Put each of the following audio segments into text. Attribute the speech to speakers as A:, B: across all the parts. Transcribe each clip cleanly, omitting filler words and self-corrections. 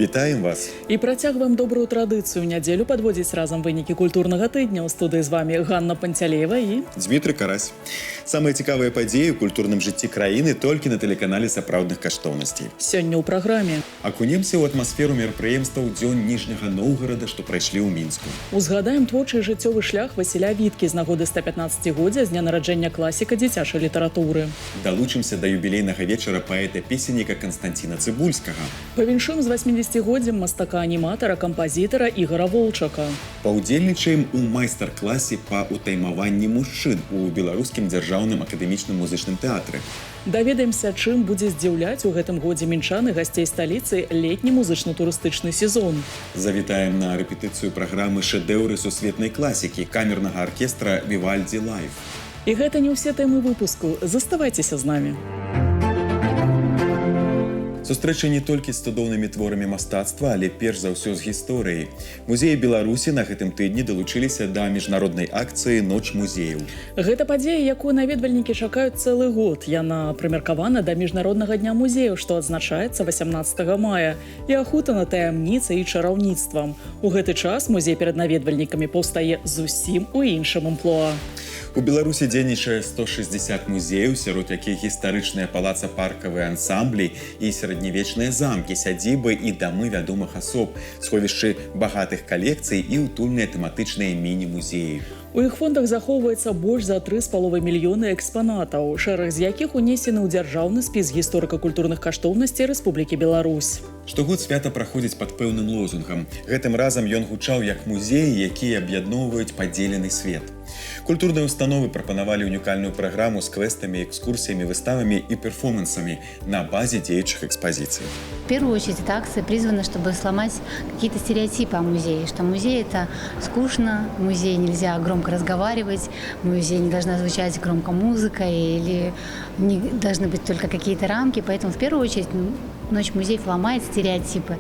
A: Вітаем вас!
B: І працягваем добрую традыцыю. Нядзелю падводзіць разам вынікі культурнага тыдня. У студыі з вами Ганна Панцялеева і
A: Дмітрий Карась. Самыя цікавыя падзеі ў культурным жыцці краіны толькі на тэлеканале сапраўдных каштоўнасцей.
B: сёння ў праграме.
A: Акунемся ў атмасферу мерапрыемстваў дзён Ніжняга Новгарада, што прайшлі ў Мінску.
B: Узгадаем творчы жыццёвы шлях Васіля Віткі з нагоды 115-годдзя з дня нараджэння класіка дзіцячай літаратуры.
A: Далучымся да юбілейнага вечара паэта-песенніка Канстанціна Цыбульскага.
B: Павіншуем з 80-годдзем мастака-аніматара, кампазітара Ігора Волчака.
A: Паўдзельнічаем у майстар-класе па ўтаймаванні мужчын у Беларускім дзяржаўным акадэмічным музычным тэатры.
B: Даведаемся, чым будзе здзіўляць у гэтым годзе мінчан і гасцей сталіцы летні музычна-турыстычны сезон.
A: Завітаем на рэпетыцыю праграмы «Шэдэўры сусветнай класікі» камернага аркестра «Вівальдзі Лайв».
B: І гэта не ўсе тэмы выпуску. Заставайцеся з намі.
A: Сустрэча не толькі з цудоўнымі творамі мастацтва, але перш за ўсё з гісторыяй. Музеі Беларусі на гэтым тыдні далучыліся да міжнароднай акцыі «Ноч музеяў».
B: Гэта падзея, якую наведвальнікі чакаюць цэлы год. Яна прымеркавана да міжнароднага дня музеяў, што адзначаецца 18 мая, і ахутана таямніцай і чараўніцтвам. У гэты час музей перад наведвальнікамі паўстае зусім у іншым амплуа.
A: У Беларусі дзейнічае 160 музеяў, сярод якіх гістарычныя палаца-паркавыя ансамблі і сярэднявечныя замкі, сядзібы і дамы вядомых асоб, сховішчы багатых калекцый і утульныя тэматычныя міні-музеі.
B: У іх фондах захоўваецца больш за 3,5 мільёны экспанатаў, шэраг з якіх унесены ў дзяржаўны спіс гісторыка-культурных каштоўнасцей Рэспублікі Беларусь.
A: Штогод свята праходзіць пад пэўным лозунгам. Гэтым разам ён гучаў як музеі, якія аб'ядноўваюць падзелены свет. Культурныя установы прапанавалі унікальную праграму з квестамі, экскурсіямі, выставамі і перформансамі на базе дзеючых экспозиций.
C: В первую очередь эта акция призвана, чтобы сломать какие-то стереотипы о музее, что музей – это скучно, в музее нельзя громко разговаривать, в музее не должна звучать громко музыка или не должны быть только какие-то рамки. Поэтому в первую очередь «Ночь музеев» ломает стереотипы.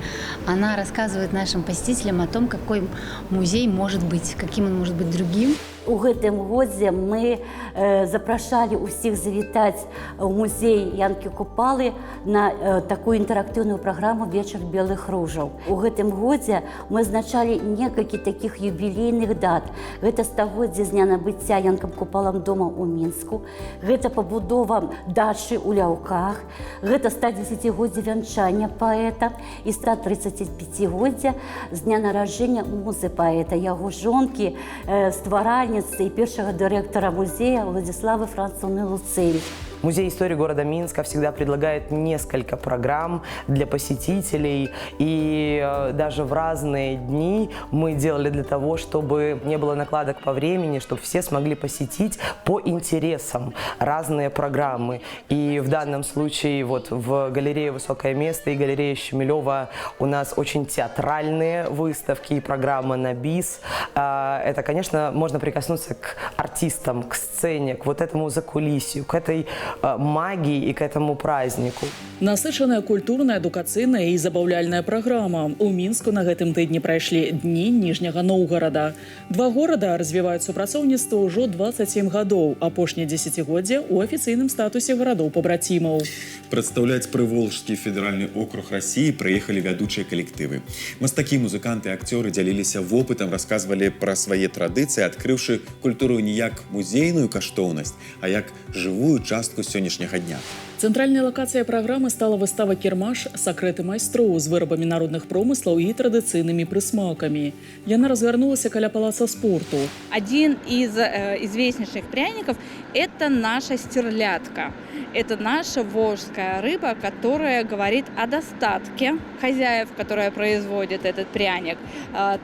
C: Она рассказывает нашим посетителям о том, какой музей может быть, каким он может быть другим.
D: У гэтым годзе мы запрашалі ўсіх завітаць у музей Янкі Купалы на такую інтэрактыўную праграму «Вечар белых ружаў». У гэтым годзе мы азначалі некалькі такіх юбілейных дат. Гэта 100-годдзе з дня набыцця Янкам Купалам дома ў Мінску, гэта пабудова дачы ў Ляўках, гэта 110-годдзе вянчання паэта і 135-годдзе з дня нараджэння музы паэта, яго жонкі, стваральніцы и первого директора музея Владиславы Францовны Луцель.
E: Музей истории города Минска всегда предлагает несколько программ для посетителей, и даже в разные дни мы делали для того, чтобы не было накладок по времени, чтобы все смогли посетить по интересам разные программы. И в данном случае вот в галерее «Высокое место» и галерее Щемилева у нас очень театральные выставки и программы на бис. Это, конечно, можно прикоснуться к артистам, к сцене, к вот этому закулисью, к этой магии и к этому празднику.
B: Насычаная культурная, адукацыйная і забаўляльная праграма. У Мінску на гэтым тыдні прайшлі дні Ніжняга Новгарада. Два горада развіваюць супрацоўніцтва ўжо 27 гадоў, апошняе дзесяцігоддзе ў афіцыйным статусе гарадоў-пабрацімаў.
A: Прадстаўляць Прыволжскі федэральны округ России прыехалі вядучыя калектывы. Мастакі, музыканты, акцёры дзяліліся вопытам, расказвалі пра свае традыцыі, адкрыўшы культуру не як музейную каштоўнасць, а як жывую частку сённяшняга дня.
B: Цэнтральнай лакацыяй праграмы стала выстава «Кірмаш. Сакрэты майстроў» з вырабамі народных промыслаў і традыцыйнымі прысмакамі. Яна разгарнулася каля палаца спорту.
F: Один из известнейших пряников – это наша стерлядка. Это наша волжская рыба, которая говорит о достатке хозяев, которые производят этот пряник.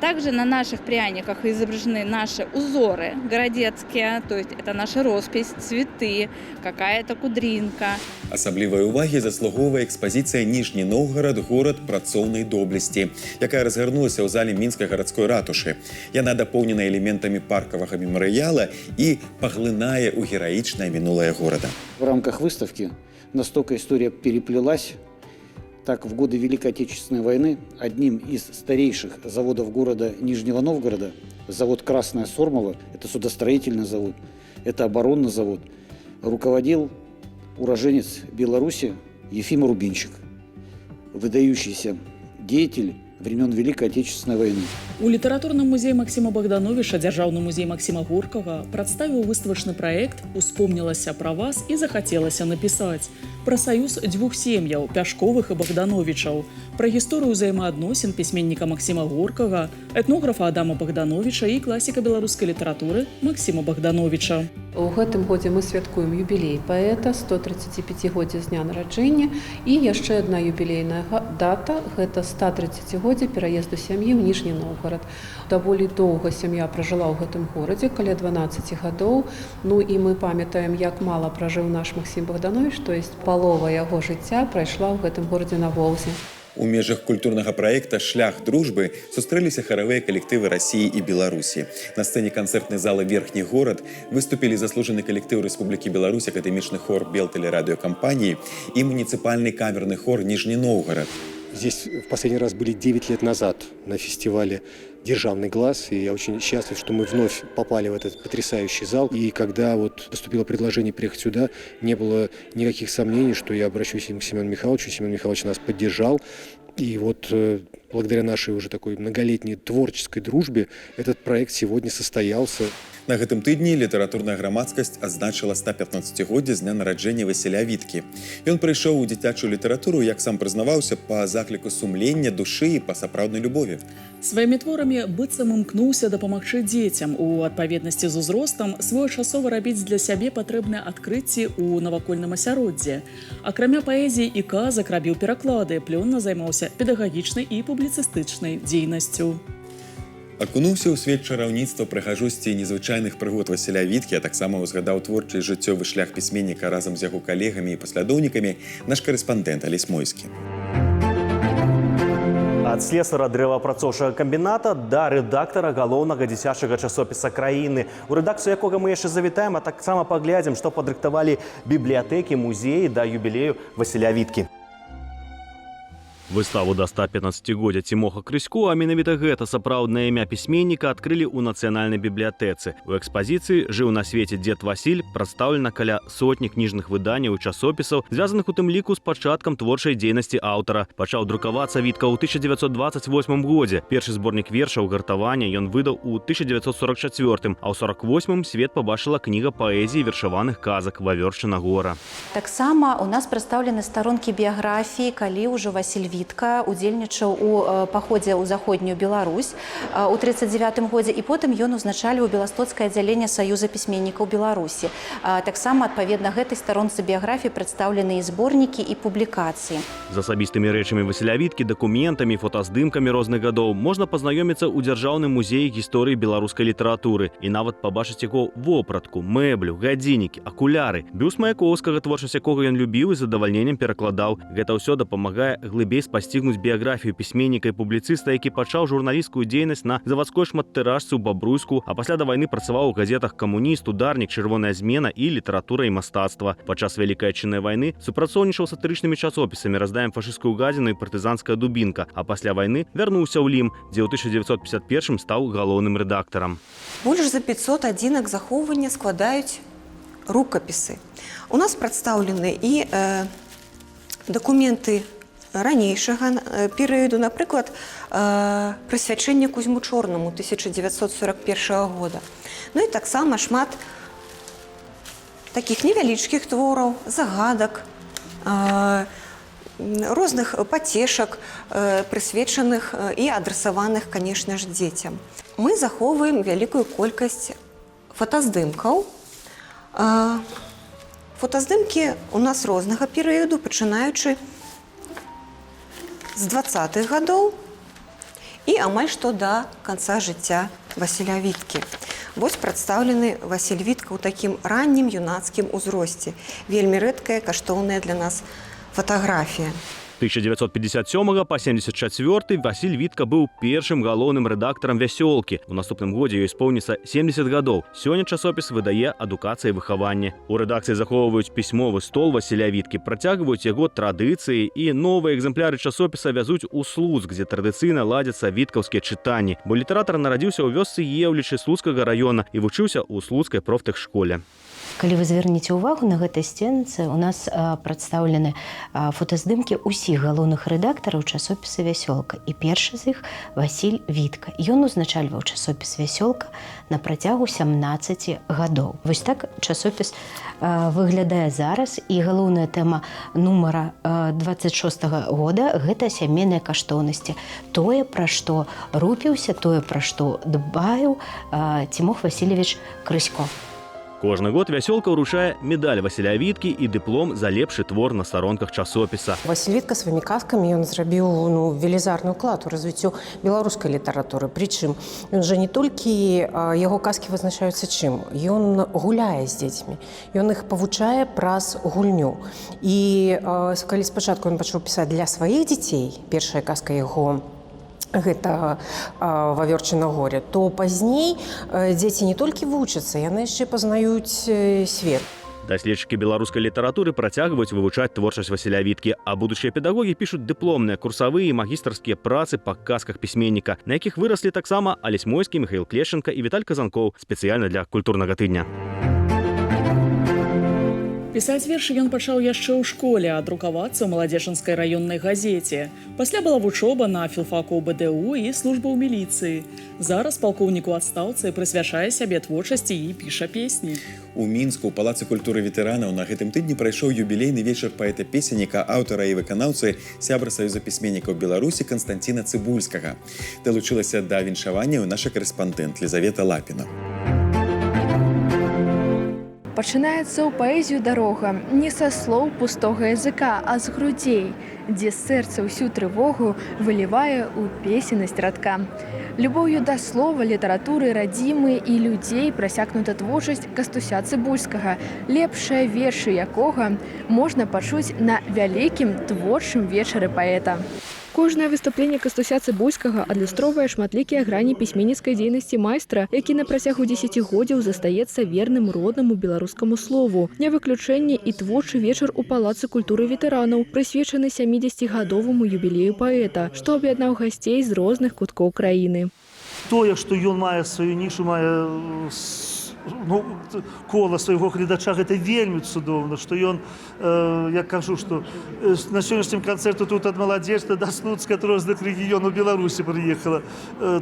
F: Также на наших пряниках изображены наши узоры городецкие, то есть это наша роспись, цветы, какая-то кудринка.
A: Асаблівай увагі заслугоўвае экспазіцыя «Ніжні Новгарад. Горад працоўнай доблесці», якая разгарнулася ў зале Мінскай гарадской ратушы. Яна дапоўнена элементамі паркавага мемарыяла і паглынае ў гераічнае мінулае горада.
G: В рамках выставки настолько история переплелась. Так, в годы Великой Отечественной войны одним из старейших заводов города Нижнего Новгорода, завод «Красная Сормова», это судостроительный завод, это оборонный завод, руководил уроженец Беларуси Ефим Рубинчик, выдающийся деятель времен Великой Отечественной войны.
B: У літаратурным музеі Максіма Богдановича дзяржаўны музей Максіма Горкага прадставіў выставачны праект «Успомнілася пра вас і захацелася напісаць» пра саюз дзвюх сем'яў Пяшковых і Богдановичаў, пра гісторыю ўзаемаадносін пісьменніка Максіма Горкага, этнографа Адама Богдановича і класіка беларускай літаратуры Максіма Богдановича.
H: У гэтым годзе мы святкуем юбілей паэта, 135годдзе з дня нараджэння, і яшчэ адна юбілейная дата – гэта 130годдзе пераезду сям'і ў Ніжні Новгарад. Даволі доўга сям'я пражыла ў гэтым горадзе, каля 12 гадоў. Ну і мы памятаем, як мала пражыў наш Максім Богданович, то есть палова яго жыцця прайшла ў гэтым горадзе на Волзе.
A: У межах культурнага праекта «Шлях дружбы» сустрэліся харавыя калектывы России и Беларусі. На сцэне канцэртнай залы «Верхні горад» выступілі заслужаны калектыў Рэспублікі Беларусь, акадэмічны хор Белтэлерадыёкампаніі і муніцыпальны камерны хор Нижний Новгород.
I: Здесь в последний раз были 9 лет назад на фестивале «Державный глаз», и я очень счастлив, что мы вновь попали в этот потрясающий зал. И когда вот поступило предложение приехать сюда, не было никаких сомнений, что я обращусь к Семену Михайловичу. Семен Михайлович нас поддержал. И вот благодаря нашей уже такой многолетней творческой дружбе этот проект сегодня состоялся.
A: На гэтым тыдні літаратурная грамадскасць адзначыла 115годдзе з дня нараджэння Васіля Віткі. Ён прыйшоў у дзіцячую літаратуру, як сам прызнаваўся, па закліку сумлення, душы і па сапраўднай любові.
B: Сваімі творамі быццам імкнуўся дапамагчы дзецям у адпаведнасці з узростам своечасова рабіць для сябе патрэбныя адкрыцці ў навакольным асяроддзі. Акрамя паэзіі і казак рабіў пераклады, плённа займаўся педагагічнай і публіцыстычнай дзейнасцю.
A: Акунуўся ў свет чараўніцтва, прыгажосці і незвычайных прыгод Васіля Віткі, а таксама ўзгадаў творчы і жыццёвы шлях пісьменніка разам з яго калегамі і паслядоўнікамі наш карэспандэнт Алесь Мойскі.
J: Ад слесара дрэваапрацоўчага камбіната да рэдактара галоўнага дзіцячага часопіса краіны. У рэдакцыю якога мы яшчэ завітаем, а таксама паглядзім, што падрыхтавалі бібліятэкі, музеі да юбілею Васіля Віткі. Выставу да 115годдзя Цімоха Крысько, а менавіта гэта сапраўднае імя пісьменніка адкрылі ў нацыянальнай бібліятэцы. У экспазіцыі «Жыў на свеце дзед Васіль» прадстаўлена каля сотні кніжных выданняў і часопісаў, звязаных у тым ліку з пачаткам творчай дзейнасці аўтара. Пачаў друкавацца Вітка ў 1928 годзе. Першы зборнік вершаў «Гартаванне» ён выдаў у 1944, а ў 48-м свет пабачыла кніга паэзіі вершаваных казак «Вавёршчына гора».
K: Таксама у нас прадстаўлены старонкі біяграфіі, калі ўжо Васіль Вітка удзельнічаў у паходзе ў заходнюю Беларусь у 1939 годзе, і потым ён узначальваў беластоцкае аддзяленне Саюза пісьменнікаў Беларусі. Таксама, адпаведна гэтай старонцы біяграфіі прадстаўлены і зборнікі і публікацыі.
J: З асабістымі рэчамі Васіля Віткі, дакументамі, фотаздымкамі розных гадоў можна пазнаёміцца ў Дзяржаўным музеі гісторыі беларускай літаратуры і нават пабачыць яго вопратку, мэблю, гадзіннікі, акуляры. Бюст Маяковскага, творчасць якога ён любіў і з задавальненнем перакладаў. Гэта ўсё дапамагае глыбей спасцігнуць біяграфію пісьменніка і публіцыста, які пачаў журналісцкую дзейнасць на завадской шматтыражцы ў Бабруйску, а пасля да вайны працаваў у газетах «Камуніст», «Ударнік», «Чырвоная змена» і «Літаратура і мастацтва». Падчас Вялікай Адчыннай вайны супрацоўнічаў з сатырычнымі часопісамі «Раздаем фашысцкую гадзіну» і «Партызанская дубінка», а пасля вайны вярнуўся ў Лім, дзе ў 1951 стаў галоўным рэдактарам.
L: Больш за 500 адзінак захоўвання складаюць рукапісы. У нас прадстаўлены і дакументы ранейшага перыяду, напрыклад, прысвячэнне Кузьму Чорнаму 1941 года. Ну і таксама шмат такіх невялічкіх твораў, загадак, розных пацешак, прысвечаных і адрасаваных, канешне ж, дзецям. Мы захоўваем вялікую колькасць фотаздымкаў. Фотаздымкі у нас рознага перыяду, пачынаючы з 20-х гадоў і амаль што да канца жыцця Васіля Віткі. Вось прадстаўлены Васіль Вітка ў такім раннім юнацкім узросце. Вельмі рэдкая, каштоўная для нас фатаграфія.
J: 1957 па 74 Васіль Вітка быў першым галоўным рэдактарам «Вясёлкі». У наступным годзе ёй споўніцца 70 гадоў. Сёння часопіс выдае адукацыя і выхаванне. У рэдакцыі захоўваюць пісьмовы стол Васіля Віткі, працягваюць яго традыцыі і новыя экземпляры часопіса вязуць у Слуцк, дзе традыцыйна ладзяцца віткаўскія чытанні. Бо літаратар нарадзіўся ў вёсцы Еўлічы Слуцкага раёна і вучыўся ў слуцкай профтэхшколе.
M: Калі вы звернеце ўвагу, на гэтай сценцы у нас прадстаўлены фотаздымкі ўсіх галоўных рэдактараў часопіса «Вясёлка». І першы з іх Васіль Вітка. Ён узначальваў часопіс «Вясёлка» на працягу 17 гадоў. Вось так часопіс выглядае зараз, і галоўная тэма нумара 26-го года – гэта сямейныя каштоўнасці. Тое, пра што рупіўся, тое, пра што дбаў Тимох Васильевич Крысько.
J: Кожны год «Вясёлка» ўручае медаль Васіля Віткі і дыплом за лепшы твор на старонках часопіса.
N: Васіль Вітка сваімі казкамі ён зрабіў велізарны ўклад у развіццё беларускай літаратуры. Прычым ён жа не толькі яго казкі вызначаюцца чым. Ён гуляе з дзецьмі. Ён іх павучае праз гульню. І калі спачатку ён пачаў пісаць для сваіх дзяцей, першая казка яго гэта «Вавёрчына горе», то пазней дзеці не толькі вучацца, яны яшчэ пазнаюць свет.
J: Даследчыкі беларускай літаратуры працягваюць вывучаць творчасць Васіля Віткі, а будучыя педагогі пішуць дыпломныя, курсавыя і магістарскія працы па казках пісьменніка, на якіх выраслі таксама Алесь Мойскі, Михаил Клешенко і Віталь Казанкоў спецыяльна для культурнага тыдня.
B: Пісаць вершы ён пачаў яшчэ ў школе, а друкавацца ў маладзечанскай раённай газеце. Пасля была вучоба на філфаку БДУ і служба ў міліцыі. Зараз палкоўнік у адстаўцы прысвячае сябе творчасці і піша песні.
A: У Мінску ў Палацы культуры ветэранаў на гэтым тыдні прайшоў юбілейны вечар паэта-песенніка, аўтара і выканаўцы, сябра Саюза пісьменнікаў Беларусі Канстанціна Цыбульскага. Далучылася да віншавання наша карэспандэнт Лізавета Лапіна.
O: Пачынаецца ў паэзію дарога не са слоў пустога языка, а з грудзей, дзе сэрца ўсю трывогу вылівае ў песеннасць радка. Любоўю да слова, літаратуры, радзімы і людзей прасякнута творчасць Кастуся Цыбульскага, лепшыя вершы якога можна пачуць на вялікім творчым вечары паэта. Кожнае выступленне Кастуся Цыбульскага адлюстроўвае шматлікія грані пісьменніцкай дзейнасці майстра, які на працягу дзесяцігоддзяў застаецца верным роднаму беларускаму слову. Не выключэнне і творчы вечар у Палацы культуры ветэранаў, прысвечаны 70-гадоваму юбілею паэта, што аб'яднаў гасцей з розных куткоў краіны.
P: Тое, што ён мае сваю нішу, мае кола свайго гледача, гэта вельмі цудоўна, што ён, я кажу, што на сённяшнім канцэрту тут ад маладзечна да Слуцка ад розных рэгіёнаў Беларусі прыехала.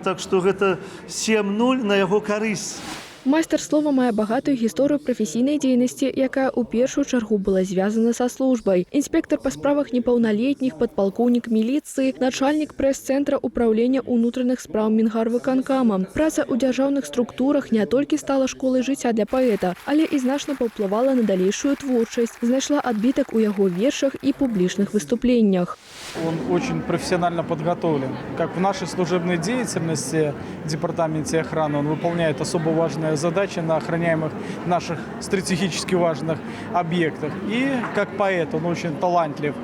P: Так што гэта 7-0 на яго карысць.
O: Майстар слова мае багатую гісторыю прафесійнай дзейнасці, якая ў першую чаргу была звязана са службай. Інспектар па справах непаўналетніх, падпалкоўнік міліцыі, начальнік прэс-цэнтра ўпраўлення ўнутраных спраў Мінгарвыканкама. Праца ў дзяржаўных структурах не толькі стала школай жыцця для паэта, але і значна паўплывала на далейшую творчасць, знайшла адбітак у яго вершах і публічных выступленнях.
Q: Он очень профессионально подготовлен. Как в нашей служебной деятельности в департаменте охраны он выполняет особо важные задачи на охраняемых наших стратегически важных объектах. И как поэт он очень талантлив.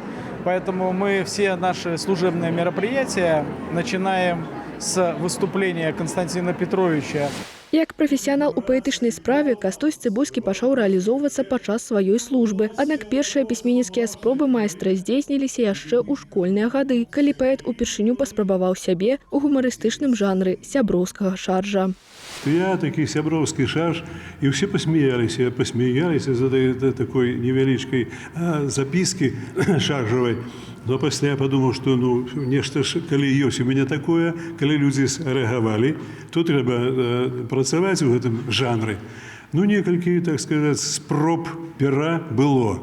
Q: Поэтому мы все наши служебные мероприятия начинаем с выступления Константина Петровича.
O: Як прафесіянал у паэтычнай справе, Кастусь Цыбульскі пачаў рэалізоўвацца падчас сваёй службы. Аднак першыя пісьменніцкія спробы майстра здзейсніліся яшчэ ў школьныя гады, калі паэт упершыню паспрабаваў сябе ў гумарыстычным жанры сяброўскага шаржа.
R: Я такі сяброўскі шарж, і ўсе пасмяяліся за такой невялічкай запіскі шаржавай. Но пасля я подумаў, што нешта ж, калі ёсць у мяне такое, калі людзі рэагавалі, то трэба працаваць у гэтым жанры. Некалькі, так сказаць, спроб пера было.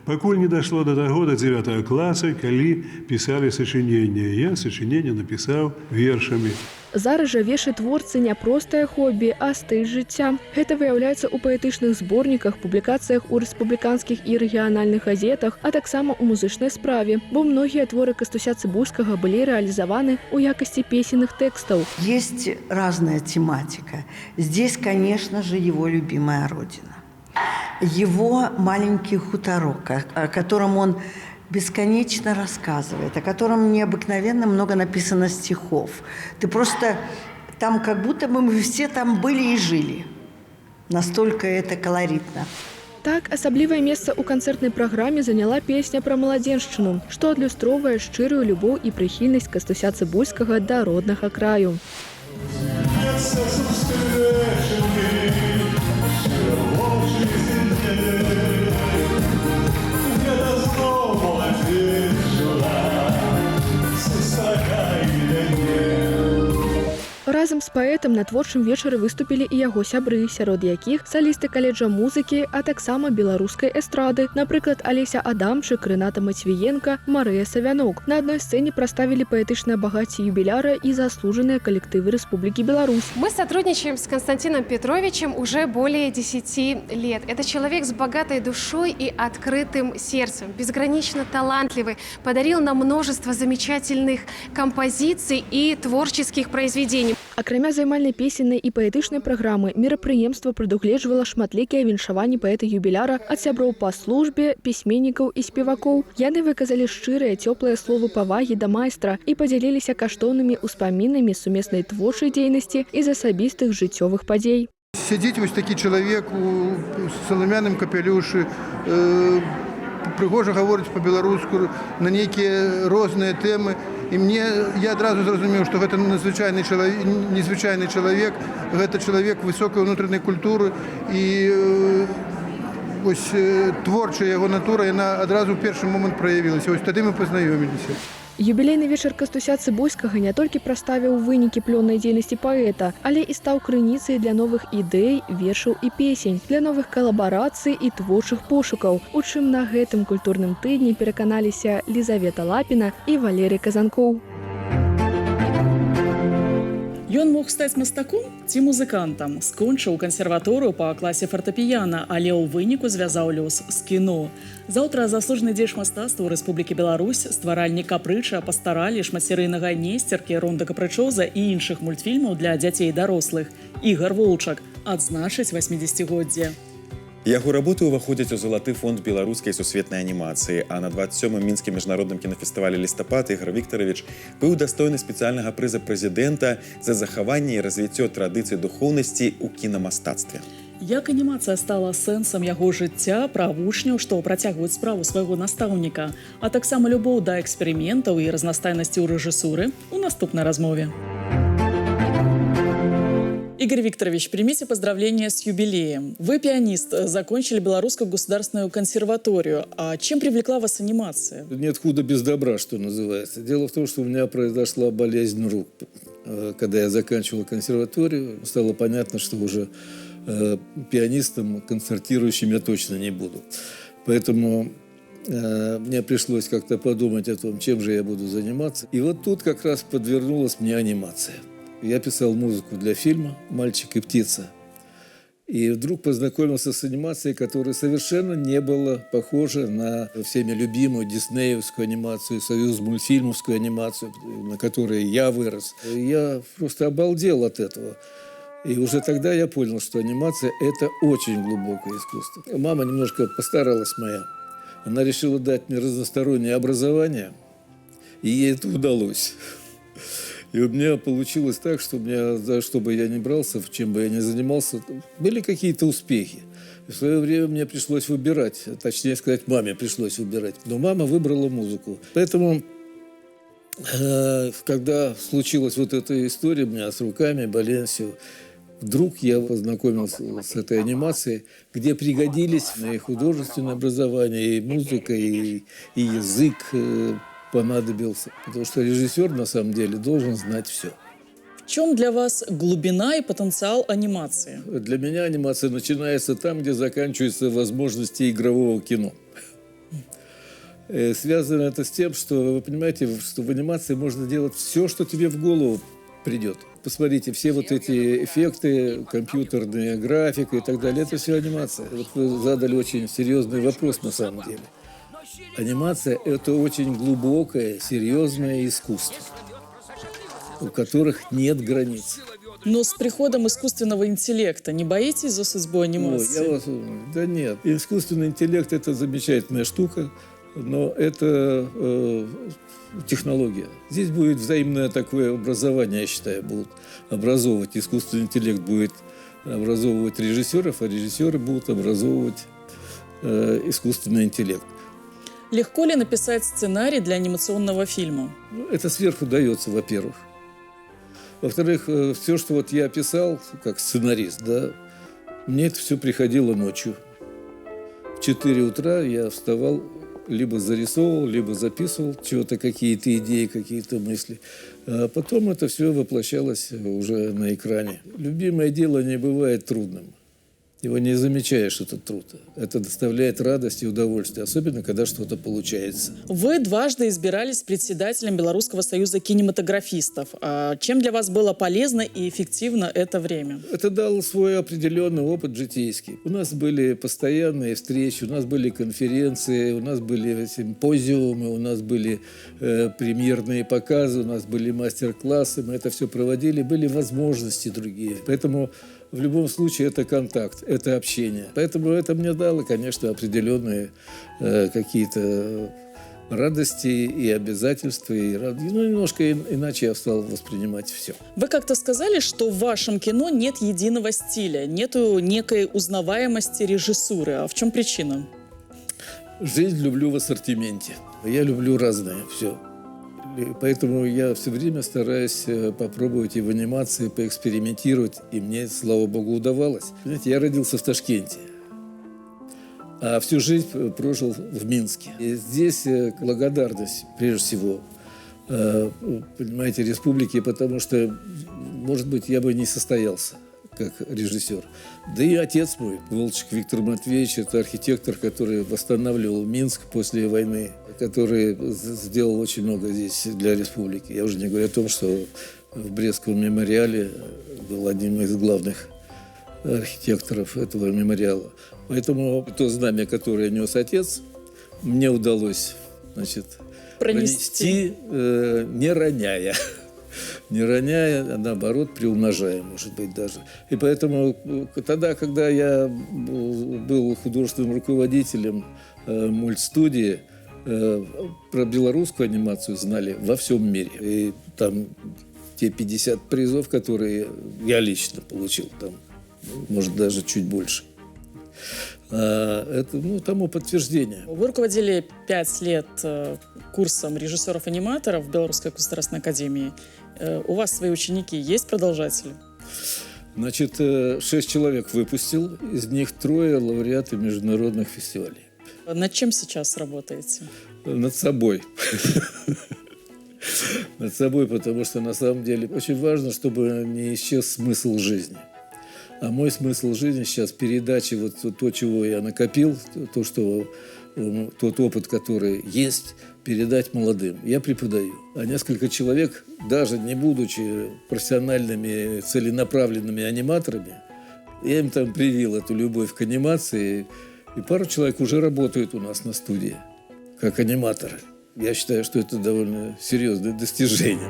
R: Пакуль не дашло до таго, до 9 класа, калі пісалі сачыненне. Я сачыненне напісаў вершамі.
O: Зараз жа вершы творцы не простае хобі, а стыль жыцця. Гэта выяўляецца ў паэтычных зборніках, публікацыях у рэспубліканскіх і рэгіянальных газетах, а таксама ў музычнай справе, бо многія творы Кастуся Цыбульскага былі рэалізаваны ў якасці песенных тэкстаў.
S: Есть разная тематика. Здесь, конечно же, его любимая родина. Его маленький хуторок, о котором он бесконечно рассказывает, о котором необыкновенно много написано стихов. Ты просто там как будто бы мы все там были и жили. Настолько это колоритно.
O: Так, асаблівае месца ў канцэртнай праграме заняла песня пра маладзеншчыну, што адлюстроўвае шчырую любоў і прыхільнасць Кастуся Цыбульскага да роднага краю. Разам з паэтам на творчым вечары выступілі і яго сябры, сярод якіх салісты каледжа музыкі, а таксама беларускай эстрады, напрыклад, Алеся Адамчык, Рыната Матвіенка, Марыя Савянок. На адной сцэне праставілі паэтычнае багацце юбіляра и заслуженные коллективы Республики Беларусь.
T: Мы сотрудничаем с Константином Петровичем уже более 10 лет. Это человек с богатой душой и открытым сердцем, безгранично талантливый, подарил нам множество замечательных композиций и творческих произведений.
O: Акрамя займальнай песеннай і паэтычнай праграмы, мерапрыемства прадугледжвала шматлікія віншаванні паэта-юбіляра ад сяброў па службе, пісьменнікаў і спевакоў. Яны выказалі шчырыя, цёплыя словы павагі да майстра і падзяліліся каштоўнымі ўспамінамі сумеснай творчай дзейнасці і з асабістых жыццёвых падзей.
U: Сядзіць вось такі чалавек у саламяным капелюшы, прыгожа гаворыць па-беларуску на нейкія розныя тэмы. І я адразу зразумеў, што гэта незвычайны чалавек, гэта чалавек высокай унутранай культуры і вось творчая яго натура, яна адразу ў першы момант праявілася. Вось тады мы пазнаёміліся.
O: Юбілейны вечар Кастуся Цыбульскага не толькі праставіў вынікі плённай дзейнасці паэта, але і стаў крыніцай для новых ідэй, вершаў і песень, для новых калабарацый і творчых пошукаў, у чым на гэтым культурным тыдні пераканаліся Лізавета Лапіна і Валерый Казанкоў.
B: Ён мог стаць мастаком ці музыкантам. Скончыў кансерваторыю па класе фартэпіяна, але ў выніку звязаў лёс з кіно. Заўтра заслужаны дзеяч мастацтва ў Рэспублікі Беларусь, стваральнік «Капрыча», «Пастаралі», шматсерыйнага «Несцеркі», «Ронда Капрычоза» і іншых мультфільмаў для дзяцей і дарослых. Ігар Волчак адзначыць 80-годдзе.
A: Яго работы ўваходзяць у залаты фонд беларускай сусветнай анімацыі, а на 27-м мінскім міжнародным кінафестывалі «Лістапад» Ігор Віктарович быў дастойны спецыяльнага прыза прэзідэнта за захаванне і развіццё традыцый духоўнасці ў кінамастацтве.
B: Як анімацыя стала сэнсам яго жыцця, пра вучняў, што працягваюць справу свайго настаўніка, а таксама любоў да эксперыментаў і разнастайнасці ў рэжысуры у наступнай размове. Игорь Викторович, примите поздравления с юбилеем. Вы пианист, закончили Белорусскую государственную консерваторию. А чем привлекла вас анимация?
V: Нет худа без добра, что называется. Дело в том, что у меня произошла болезнь рук. Когда я заканчивал консерваторию, стало понятно, что уже пианистом, концертирующим я точно не буду. Поэтому мне пришлось как-то подумать о том, чем же я буду заниматься. И вот тут как раз подвернулась мне анимация. Я писал музыку для фильма «Мальчик и птица». И вдруг познакомился с анимацией, которая совершенно не была похожа на всеми любимую диснеевскую анимацию, союзмультфильмовскую анимацию, на которой я вырос. Я просто обалдел от этого. И уже тогда я понял, что анимация – это очень глубокое искусство. Мама немножко постаралась моя. Она решила дать мне разностороннее образование, и ей это удалось. И у меня получилось так, что что бы я ни брался, чем бы я ни занимался, были какие-то успехи. И в свое время мне пришлось выбирать, точнее сказать, маме пришлось выбирать. Но мама выбрала музыку. Поэтому, когда случилась вот эта история у меня с руками, болезнью, вдруг я познакомился с этой анимацией, где пригодились и художественное образование, и музыка, и язык понадобился. Потому что режиссер, на самом деле, должен знать все.
B: В чем для вас глубина и потенциал анимации?
V: Для меня анимация начинается там, где заканчиваются возможности игрового кино. Связано это с тем, что вы понимаете, что в анимации можно делать все, что тебе в голову придет. Посмотрите, все вот эти эффекты, компьютерная графика и так далее, это все анимация. Вот вы задали очень серьезный вопрос на самом деле. Анимация – это очень глубокое, серьезное искусство, у которых нет границ.
B: Но с приходом искусственного интеллекта не боитесь за судьбу анимации?
V: Да нет. Искусственный интеллект – это замечательная штука, но это технология. Здесь будет взаимное такое образование, я считаю, будут образовывать. Искусственный интеллект будет образовывать режиссеров, а режиссеры будут образовывать искусственный интеллект.
B: Легко ли написать сценарий для анимационного фильма?
V: Это сверху дается, во-первых. Во-вторых, все, что вот я писал, как сценарист, да, мне это все приходило ночью. В 4 утра я вставал либо зарисовывал, либо записывал чего-то, какие-то идеи, какие-то мысли. А потом это все воплощалось уже на экране. Любимое дело не бывает трудным. Его не замечаешь, этот труд. Это доставляет радость и удовольствие, особенно когда что-то получается.
B: Вы дважды избирались председателем Белорусского союза кинематографистов. А чем для вас было полезно и эффективно это время?
V: Это дало свой определенный опыт житейский. У нас были постоянные встречи, у нас были конференции, у нас были симпозиумы, у нас были премьерные показы, у нас были мастер-классы. Мы это все проводили, были возможности другие. Поэтому в любом случае это контакт, это общение. Поэтому это мне дало, конечно, определенные какие-то радости и обязательства. Немножко иначе я стал воспринимать все.
B: Вы как-то сказали, что в вашем кино нет единого стиля, нету некой узнаваемости режиссуры. А в чем причина?
V: Жизнь люблю в ассортименте. Я люблю разное все. Поэтому я все время стараюсь попробовать и в анимации, поэкспериментировать. И мне, слава богу, удавалось. Знаете, я родился в Ташкенте, а всю жизнь прожил в Минске. И здесь благодарность, прежде всего, понимаете, республике, потому что, может быть, я бы не состоялся как режиссер. Да и отец мой, Волчек Виктор Матвеевич, это архитектор, который восстанавливал Минск после войны, который сделал очень много здесь для республики. Я уже не говорю о том, что в Брестском мемориале был одним из главных архитекторов этого мемориала. Поэтому то знамя, которое нес отец, мне удалось, значит, пронести, не роняя. Не роняя, а наоборот, приумножая, может быть, даже. И поэтому тогда, когда я был художественным руководителем мультстудии, про белорусскую анимацию знали во всем мире. И там те 50 призов, которые я лично получил, там, может, даже чуть больше. Это, тому подтверждение.
B: Вы руководили 5 лет курсом режиссеров-аниматоров в Белорусской государственной академии. У вас свои ученики, есть продолжатели?
V: Значит, 6 человек выпустил, из них 3 лауреаты международных фестивалей.
B: Над чем сейчас работаете?
V: Над собой. Над собой, потому что на самом деле очень важно, чтобы не исчез смысл жизни. А мой смысл жизни сейчас передача вот то, чего я накопил, тот опыт, который есть, передать молодым. Я преподаю. А несколько человек, даже не будучи профессиональными, целенаправленными аниматорами, я им там привил эту любовь к анимации, и пару человек уже работают у нас на студии, как аниматоры. Я считаю, что это довольно серьезное достижение.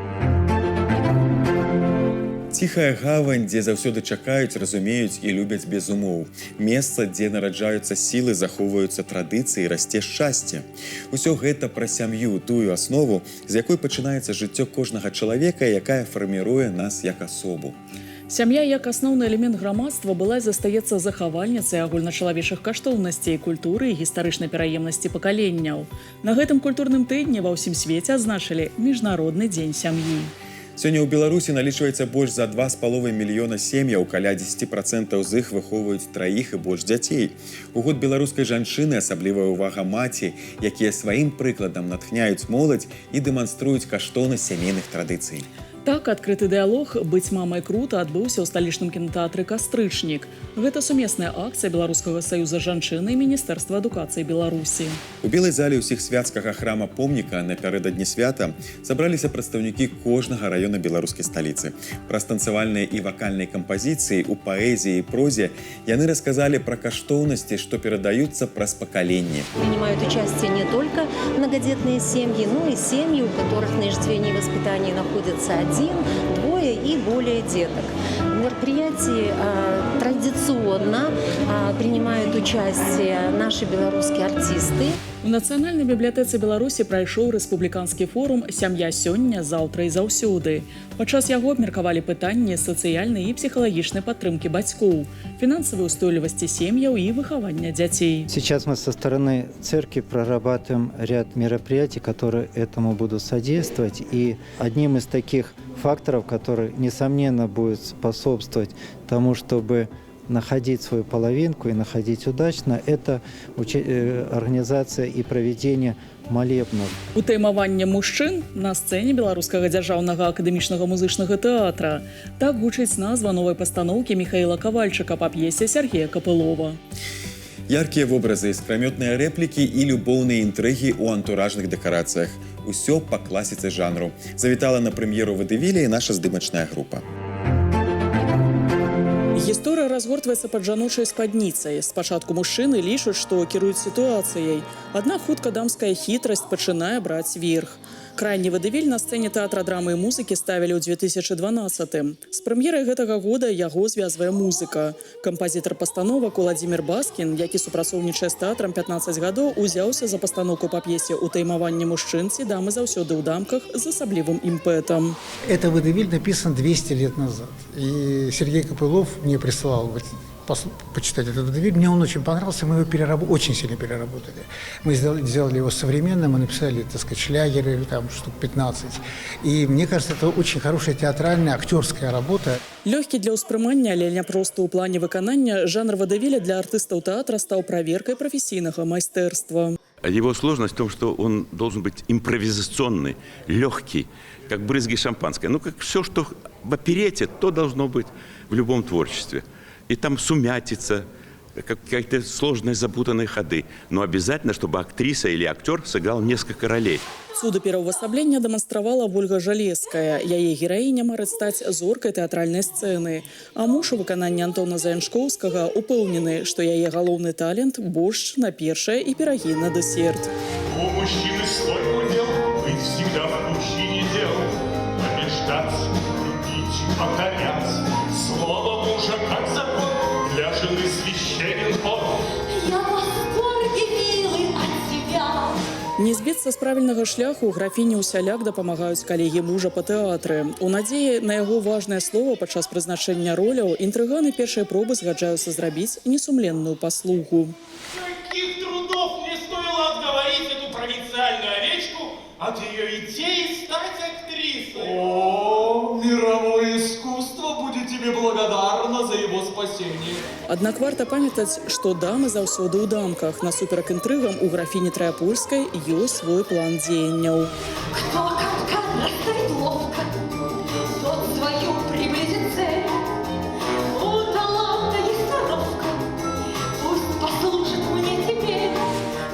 A: Ціхая гавань, дзе заўсёды чакаюць, разумеюць і любяць без умоў. Месца, дзе нараджаюцца сілы, захоўваюцца традыцыі, расце шчасце. Усё гэта пра сям'ю, тую аснову, з якой пачынаецца жыццё кожнага чалавека, якая фарміруе нас як асобу.
B: Сям'я як асноўны элемент грамадства была і застаецца захавальніцай агульначалавечых каштоўнасцей, культуры і гістарычнай пераемнасці пакаленняў. На гэтым культурным тыдні ва ўсім свеце адзначылі Міжнародны дзень сям'і.
A: Сёння ў Беларусі налічваецца больш за 2,5 мільёна сем'яў, каля 10% з іх выхоўваюць 3 і больш дзяцей. У год беларускай жанчыны асаблівая ўвага маці, якія сваім прыкладам натхняюць моладзь і дэманструюць каштоўнасць сямейных традыцый.
B: Так, адкрыты дыялог «Быць мамай крута» адбыўся ў сталічным кінатэатры «Кастрычнік». Гэта сумесная акцыя Беларускага саюза жанчын і Міністэрства адукацыі Беларусі.
A: У белай зале ўсіх свяцкага храма помніка напярэдадні свята сабраліся прадстаўнікі кожнага раёна беларускай сталіцы. Праз танцавальныя і вакальныя кампазіцыі, у паэзіі і прозе яны расказалі пра каштоўнасці, што перадаюцца праз пакаленні.
C: Принимают участие не только многодетные семьи, но и семьи, у которых на иждивении и воспитании находится 1, 2 и более деток. В мероприятии традиционно принимают участие наши белорусские артисты.
B: У Нацыянальнай бібліятэцы Беларусі прайшоў рэспубліканскі форум «Сям'я сёння, заўтра і заўсёды». Падчас яго абмеркавалі пытанні сацыяльнай і псіхалагічнай падтрымкі бацькоў, фінансавай устойлівасці сем'яў і выхавання дзяцей.
D: Сейчас мы со стороны церкви прорабатываем ряд мероприятий, которые этому будут содействовать. И одним из таких факторов, который, несомненно, будет способствовать тому, чтобы находить свою половинку и находить удачно, это организация и проведение молебнов.
B: Утаймаванне мужчын на сцэне беларускага дзяржаўнага акадэмічнага музычнага тэатра. Так гучыць назва новай пастаноўкі Михаила Ковальчыка па п'есе Сергея Капылова.
A: Яркія вобразы, іскрамётныя рэплікі і любоўныя інтрыгі ў антуражных дэкарацыях. Усё па класіцы жанру. Завітала на прэм'еру вадэвіля і наша здымачная група.
B: Гісторыя разгортваецца пад жаночай спадніцай. Спачатку мужчыны лічаць, што кіруюць сітуацыяй. Аднак хутка дамская хітрасць пачынае браць верх. Крайні вадэвіль на сцэне тэатра драмы і музыкі ставілі ў 2012-м. З прэм'ерай гэтага года яго звязвае музыка. Кампазітар пастановак Уладзімір Баскін, які супрацоўнічае з тэатрам 15 гадоў, узяўся за пастаноўку па п'есе «Утаймаванне мужчын ці дамы заўсёды ў дамках» з асаблівым імпэтам.
E: Это вадэвиль написан 200 лет назад. И Сергей Копылов мне прислал почитать этот вадэвиль. Мне он очень понравился, мы его очень сильно переработали. Мы сделали его современным, мы написали, так сказать, шлягеры, там штук 15. И мне кажется, это очень хорошая театральная, актерская работа.
B: Лёгкі для ўспрымання, але не проста ў плане выканання, жанр вадэвіля для артыстаў тэатра стаў праверкай прафесійнага майстэрства.
F: Его сложность в том, что он должен быть импровизационный, легкий, как брызги шампанское. Ну, как все, что в оперете, то должно быть в любом творчестве. И там сумятица, какие-то сложные запутанные ходы. Но обязательно, чтобы актриса или актер сыграл несколько ролей.
B: Цуды пераўвасаблення дэманстравала Вольга Жалеская. Яе гераіня марыць стаць зоркай тэатральнай сцэны. А муж у выкананні Антона Заяншкоўскага упэўнены, што яе галоўны талент – боршч на першае і пірагі на дэсерт.
W: У мужчины свой удел, быть всегда в мужчине дел. Побеждать, любить, покорять. Слово мужа как закон, для жены священен он.
X: Я в восторге, милый, от тебя.
B: Не збіцца з правільнага шляху графіні ўсяляк дапамагаюць калегі мужа па тэатры. У надзеі на яго важнае слово падчас прызначэння роляў інтрыганы першай пробы згаджаюцца зрабіць несумленную паслугу.
W: Каких трудов мне стоило отговорить эту провинциальную овечку от ее идеи стать актрисой. О, мировое искусство будет тебе благодарно за его спасение.
B: Аднак варта памятаць, што дамы заўсёды ў дамках. Насуперак інтрыгам у графіні Траяпольскай ёсць свой план дзеянняў.
X: Кто капкан расставит ловко, тот свою приблизит цель. У таланта есть сноровка, пусть послужит мне теперь.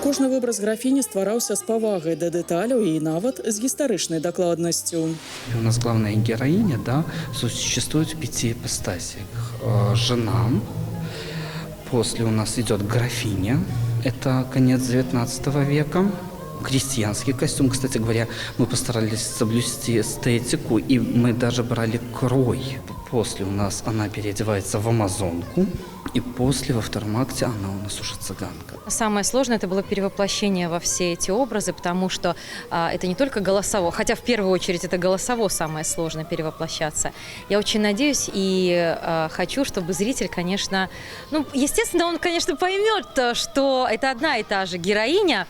B: Кожны вобраз графіні ствараўся з павагай да дэталяў і нават з гістарычнай дакладнасцю.
Y: У нас главная героиня, да, существует в 5 ипостасях. Жена, после у нас идет графиня, это конец 19 века. Крестьянский костюм, кстати говоря, мы постарались соблюсти эстетику, и мы даже брали крой. После у нас она переодевается в амазонку, и после, во втором акте, она у нас уже цыганка.
Z: Самое сложное это было перевоплощение во все эти образы, потому что это не только голосово, хотя в первую очередь это голосово самое сложное перевоплощаться. Я очень надеюсь и хочу, чтобы зритель, конечно, ну, естественно, он, конечно, поймет, что это одна и та же героиня,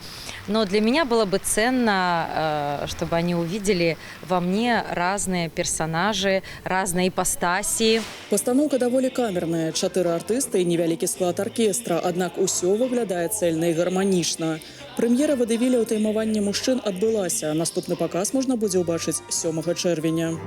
Z: но для меня было бы ценно, чтобы они увидели во мне разные персонажи, разные ипостаси.
B: Пастаноўка даволі камерная, 4 артысты і невялікі склад аркестра, аднак усё выглядае цэльна і гарманічна. Прэм'ера вадэвіля «Утаймаванне мужчын» адбылася. Наступны паказ можна будзе ўбачыць 7 чэрвеня.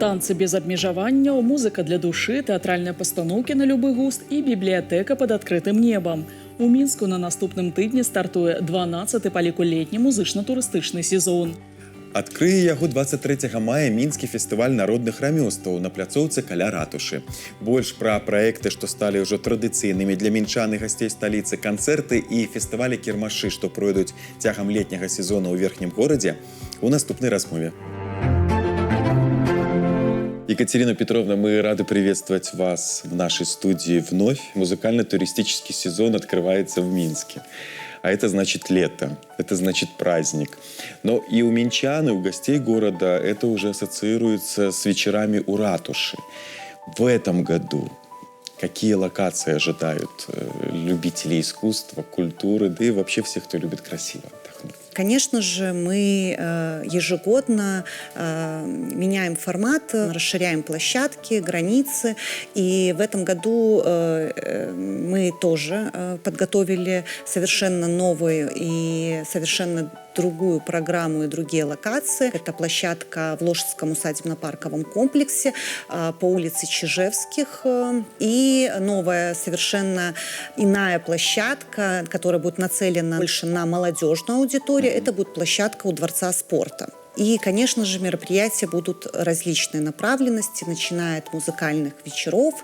B: Танцы без абмежаванняў, музыка для душы, тэатральныя пастаноўкі на любы густ і бібліятэка пад адкрытым небам. У Мінску на наступным тыдні стартуе 12-ы па ліку летні музычна-турыстычны сезон.
A: Адкрые яго 23 мая мінскі фестываль народных рамёстваў на пляцоўцы каля ратушы. Больш пра праекты, што сталі ўжо традыцыйнымі для мінчан і гасцей сталіцы, канцэрты і фестывалі кірмашы, што пройдуць цягам летняга сезона ў верхнім горадзе, у наступнай размове. Екатерина Петровна, мы рады приветствовать вас в нашей студии вновь. Музыкально-туристический сезон открывается в Минске. А это значит лето, это значит праздник. Но и у минчан, и у гостей города это уже ассоциируется с вечерами у ратуши. В этом году какие локации ожидают любителей искусства, культуры, да и вообще всех, кто любит красиво отдохнуть?
G: Конечно же, мы ежегодно меняем формат, расширяем площадки, границы. И в этом году мы тоже подготовили совершенно новую и совершенно другую программу и другие локации. Это площадка в Ложском усадебно-парковом комплексе по улице Чижевских. И новая, совершенно иная площадка, которая будет нацелена больше на молодежную аудиторию. Это будет площадка у Дворца спорта. И, конечно же, мероприятия будут различной направленности, начиная от музыкальных вечеров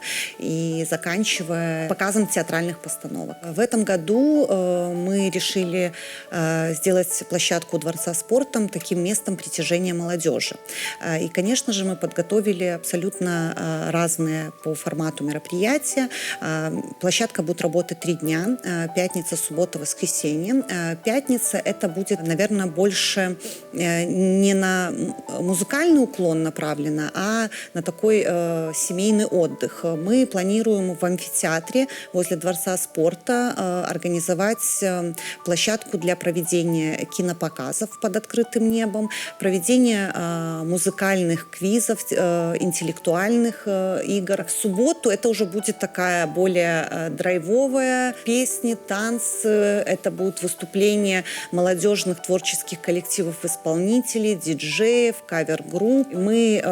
G: и заканчивая показом театральных постановок. В этом году мы решили сделать площадку Дворца спорта таким местом притяжения молодежи. И, конечно же, мы подготовили абсолютно разные по формату мероприятия. Площадка будет работать 3 дня. Пятница, суббота, воскресенье. Пятница – это будет, наверное, больше не на музыкальный уклон направлено, а на такой семейный отдых. Мы планируем в амфитеатре возле Дворца спорта организовать площадку для проведения кинопоказов под открытым небом, проведения музыкальных квизов, интеллектуальных игр. В субботу это уже будет такая более драйвовая песни, танцы, это будут выступления молодежных творческих коллективов-исполнителей, диджеев, кавер-групп. Мы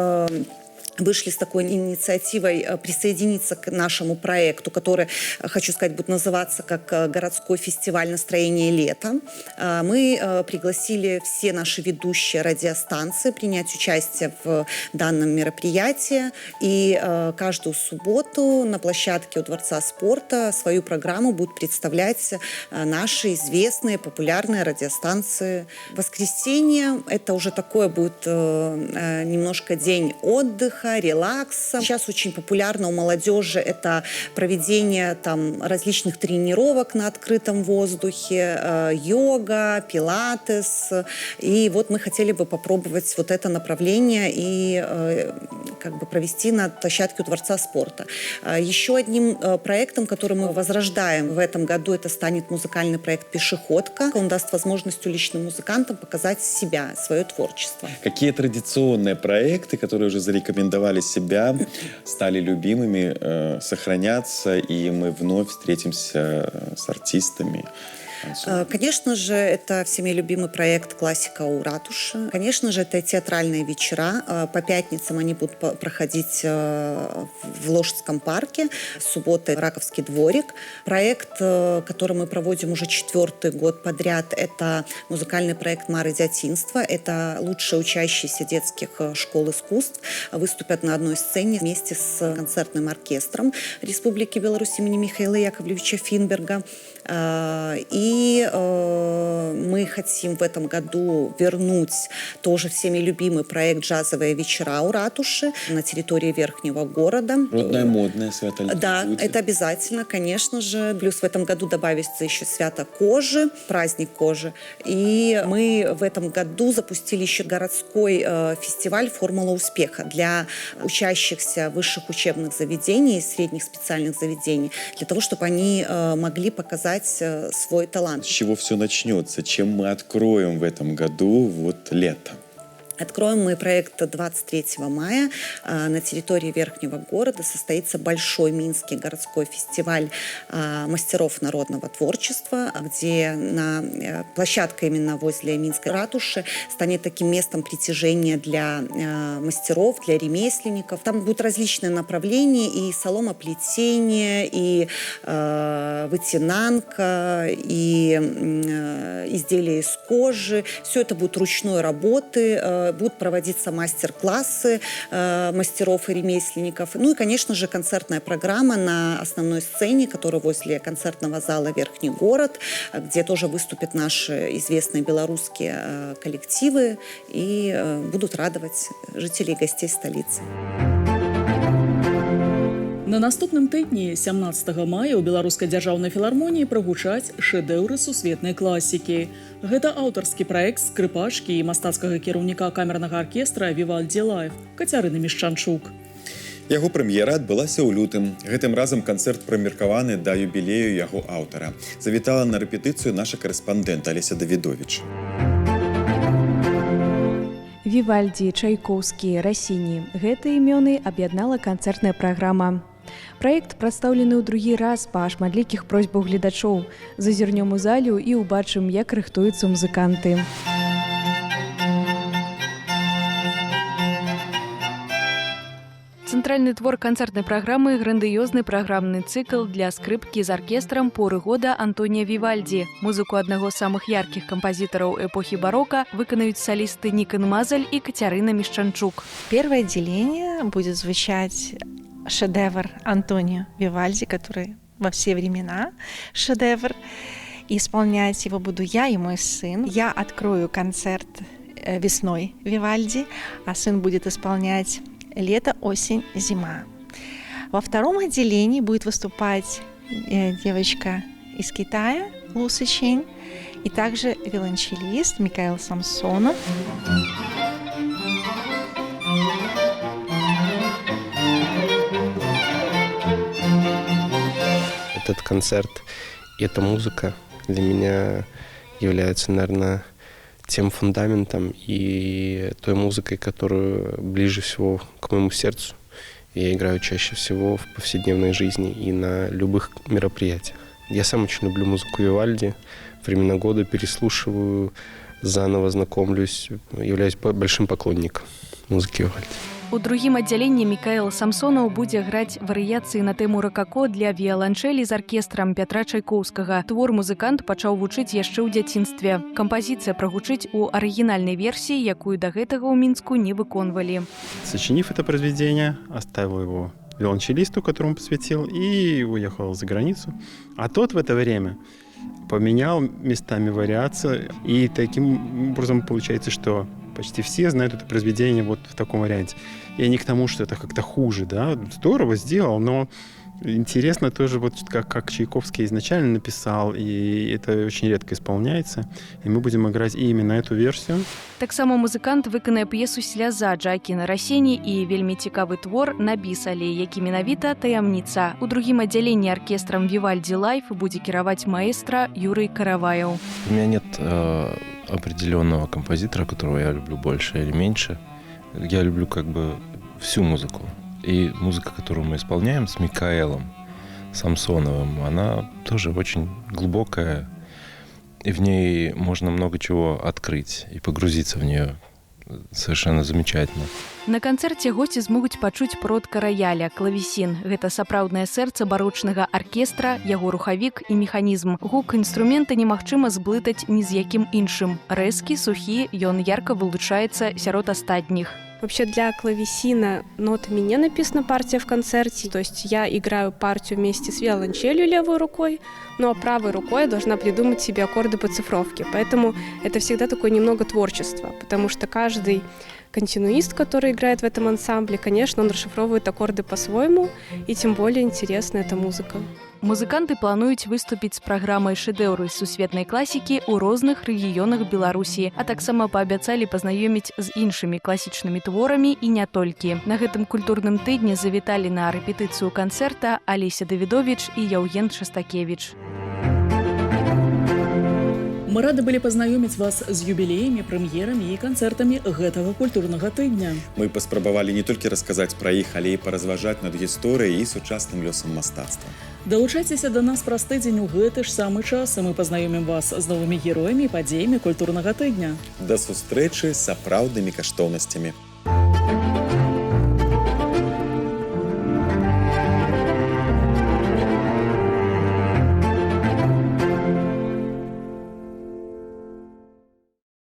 G: вышли с такой инициативой присоединиться к нашему проекту, который, хочу сказать, будет называться как «Городской фестиваль настроения лета». Мы пригласили все наши ведущие радиостанции принять участие в данном мероприятии. И каждую субботу на площадке у Дворца спорта свою программу будут представлять наши известные, популярные радиостанции. Воскресенье – это уже такое будет немножко день отдыха, релакса. Сейчас очень популярно у молодежи это проведение там различных тренировок на открытом воздухе, йога, пилатес. И вот мы хотели бы попробовать вот это направление и как бы провести на площадке у Дворца спорта. Еще одним проектом, который мы возрождаем в этом году, это станет музыкальный проект «Пешеходка». Он даст возможность уличным музыкантам показать себя, свое творчество.
A: Какие традиционные проекты, которые уже зарекомендовали себя, стали любимыми, сохранятся, и мы вновь встретимся с артистами?
G: Конечно же, это всеми любимый проект «Классика у ратуши». Конечно же, это театральные вечера. По пятницам они будут проходить в Ложском парке. Суббота – Раковский дворик. Проект, который мы проводим уже 4-й год подряд, это музыкальный проект «Мары дятинства». Это лучшие учащиеся детских школ искусств выступят на одной сцене вместе с концертным оркестром Республики Беларусь имени Михаила Яковлевича Финберга. И мы хотим в этом году вернуть тоже всеми любимый проект «Джазовые вечера у ратуши» на территории Верхнего города.
A: Родная модная свято.
G: Да, это обязательно, конечно же. Плюс в этом году добавится еще свято кожи, праздник кожи. И мы в этом году запустили еще городской фестиваль «Формула успеха» для учащихся высших учебных заведений и средних специальных заведений, для того, чтобы они могли показать свой талант.
A: С чего все начнется? Чем мы откроем в этом году вот лето?
G: Откроем мы проект 23 мая. На территории Верхнего города состоится Большой Минский городской фестиваль мастеров народного творчества, где площадка именно возле Минской ратуши станет таким местом притяжения для мастеров, для ремесленников. Там будут различные направления: и соломоплетение, и вытянанка, и изделия из кожи. Все это будет ручной работы. Будут проводиться мастер-классы мастеров и ремесленников. Ну и, конечно же, концертная программа на основной сцене, которая возле концертного зала «Верхний город», где тоже выступят наши известные белорусские коллективы и будут радовать жителей и гостей столицы.
B: На наступным тыдні 17 мая ў беларускай дзяржаўнай філармоніі прагучаць шэдэўры сусветнай класікі. Гэта аўтарскі праект скрыпачкі і мастацкага кіраўніка камернага аркестра «Вівальді Лайф» Кацярыны Мішчанчук.
A: Яго прэм'ера адбылася ў лютым. Гэтым разам канцэрт прымеркаваны да юбілею яго аўтара. Завітала на рэпетыцыю наша карэспандэнт Алеся Давідовіч.
O: Вівальді, Чайкоўскі, Расіні. Гэтыя імёны аб'яднала канцэртная праграма. Праект прадстаўлены ў другі раз па шматлікіх просьбах гледачоў. Зазірнём у залю і ўбачым, як рыхтуюцца музыканты. Цэнтральны твор канцэртнай праграмы – грандыёзны праграмны цыкл для скрыпкі з аркестрам «Поры года» Антонія Вівальді. Музыку аднаго з самых яркіх кампазітараў эпохі барока выканаюць солисты Никон Мазаль и Катерина Мещанчук.
H: Первое отделение будет звучать шедевр Антонио Вивальди, который во все времена шедевр. И исполнять его буду я и мой сын. Я открою концерт весной Вивальди, а сын будет исполнять лето, осень, зима. Во втором отделении будет выступать девочка из Китая Луси Чень и также виолончелист Микаэл Самсонов.
I: Этот концерт и эта музыка для меня являются, наверное, тем фундаментом и той музыкой, которую ближе всего к моему сердцу. Я играю чаще всего в повседневной жизни и на любых мероприятиях. Я сам очень люблю музыку Вивальди. Времена года переслушиваю, заново знакомлюсь, являюсь большим поклонником музыки Вивальди.
O: У другім аддзяленні Мікаэл Самсонаў будзе граць варыяцыі на тэму ракако для віяланчэлі з аркестрам Пятра Чайкоўскага. Твор музыкант пачаў вучыць яшчэ ў дзяцінстве. Кампазіцыя прагучыць у арыгінальнай версіі, якую да гэтага ў Мінску не выконвалі.
K: Сочинив это произведение, оставил его виолончелисту, которому посвятил, и уехал за границу. А тот в это время поменял местами вариации, и таким образом получается, что почти все знают это произведение вот в таком варианте. И не к тому, что это как-то хуже, да, здорово сделал, но интересно тоже, вот как Чайковский изначально написал, и это очень редко исполняется, и мы будем играть именно эту версию.
O: Таксама музыкант выканае п'есу «Сляза» Джакіна Расіні і вельмі цікавы твор «Напісалі», які менавіта «Таямніца». У другім аддзяленні аркестрам «Вивальди Лайф» будзе кіраваць маэстра Юрий Караваев.
L: У меня нет определенного композитора, которого я люблю больше или меньше. Я люблю как бы всю музыку. И музыка, которую мы исполняем с Микаэлом Самсоновым, она тоже очень глубокая, и в ней можно много чего открыть и погрузиться в нее совершенно замечательно.
O: На канцэрце госці змогуць пачуць продка раяля, клавесін. Гэта сапраўднае сэрца барочнага аркестра, яго рухавік і механізм. Гук інструмента немагчыма зблытаць ні з якім іншым. Рэзкі, сухі, ён ярка вылучаецца сярод астатніх.
M: Вообще для клавесина нотами не написана партия в концерте, то есть я играю партию вместе с виолончелью левой рукой, но правой рукой я должна придумать себе аккорды по цифровке. Поэтому это всегда такое немного творчество, потому что каждый континуист, который играет в этом ансамбле, конечно, он расшифровывает аккорды по-своему, и тем более интересна эта музыка.
O: Музыканты плануюць выступіць з праграмай шэдэўры сусветнай класікі ў розных рэгіёнах Беларусі, а таксама паабяцалі пазнаёміць з іншымі класічнымі творамі і не толькі. На гэтым культурным тыдні завіталі на рэпетыцыю канцэрта Алеся Давідовіч і Яўген Шастакевіч.
B: Мы рады былі пазнаёміць вас з юбілеямі, прэм'ерамі і канцэртамі гэтага культурнага тыдня.
A: Мы паспрабавалі не толькі расказаць пра іх, але і паразважаць над гісторыяй і сучасным лёсам мастацтва.
B: Далучайцеся да нас праз тыдзень у гэты ж самы час, і мы пазнаёмім вас з новымі героямі і падзеямі культурнага тыдня.
A: Да сустрэчы з сапраўднымі каштоўнасцямі.